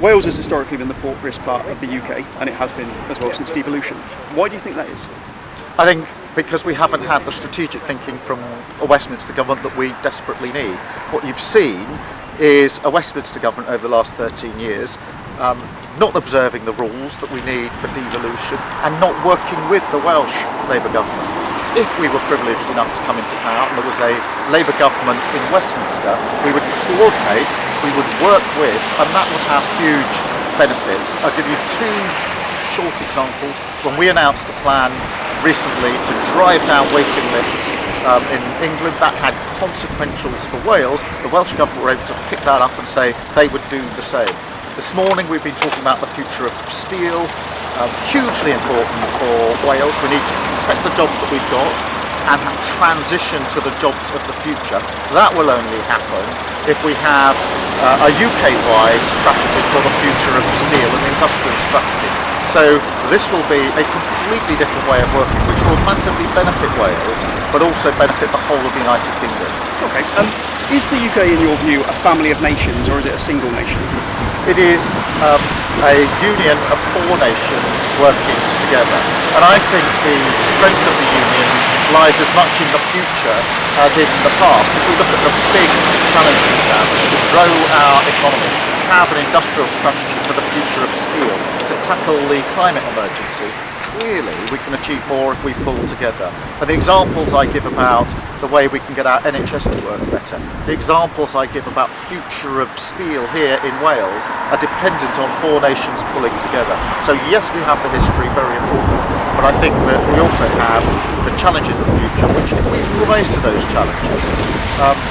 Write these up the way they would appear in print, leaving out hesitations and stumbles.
Wales has historically been the poorest part of the UK, and it has been as well since devolution. Why do you think that is? I think because we haven't had the strategic thinking from a Westminster government that we desperately need. What you've seen is a Westminster government over the last 13 years not observing the rules that we need for devolution and not working with the Welsh Labour government. If we were privileged enough to come into power and there was a Labour government in Westminster, we would coordinate, we would work with, and that would have huge benefits. I'll give you two short examples. When we announced a plan recently to drive down waiting lists in England, that had consequentials for Wales. The Welsh government were able to pick that up and say they would do the same. This morning we've been talking about the future of steel, hugely important for Wales. We need to protect the jobs that we've got and transition to the jobs of the future. That will only happen if we have a UK-wide strategy for the future of steel and industrial strategy. So this will be a completely different way of working, which will massively benefit Wales, but also benefit the whole of the United Kingdom. Okay. Is the UK, in your view, a family of nations, or is it a single nation? It is a union of four nations working together. And I think the strength of the union lies as much in the future as in the past. If we look at the big challenges now, to grow our economy, to have an industrial strategy for the future of steel, to tackle the climate emergency, clearly we can achieve more if we pull together. And the examples I give about the way we can get our NHS to work better, the examples I give about the future of steel here in Wales are dependent on four nations pulling together. So yes, we have the history, very important, but I think that we also have the challenges of the future, which if we rise to those challenges,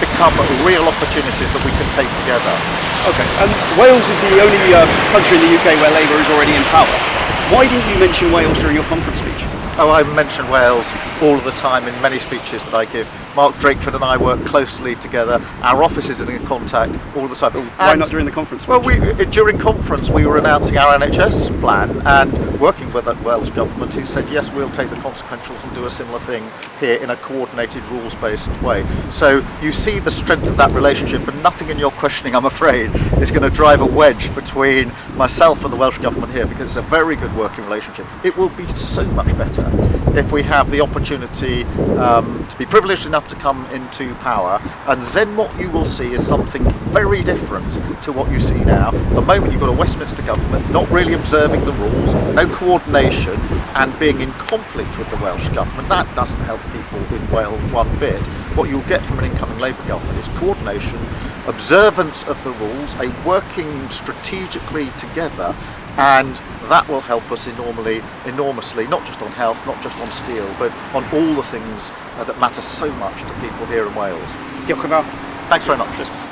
become real opportunities that we can take together. Okay, and Wales is the only country in the UK where Labour is already in power. Why didn't you mention Wales during your conference speech? Oh, I mention Wales all of the time in many speeches that I give. Mark Drakeford and I work closely together. Our offices are in contact all the time. Why not during the conference speech? Well, during conference we were announcing our NHS plan and working with the Welsh government, who said yes, we'll take the consequentials and do a similar thing here in a coordinated, rules-based way. So you see the strength of that relationship, and nothing in your questioning, I'm afraid, is going to drive a wedge between myself and the Welsh government here, because it's a very good working relationship. It will be so much better if we have the opportunity to be privileged enough to come into power, and then what you will see is something very different to what you see now. The moment you've got a Westminster government not really observing the rules, no coordination, and being in conflict with the Welsh government, that doesn't help people in Wales one bit. What you'll get from an incoming Labour government is coordination, observance of the rules, a working strategically together, and that will help us enormously, not just on health, not just on steel, but on all the things that matter so much to people here in Wales. Diolch yn fawr. Thanks very much.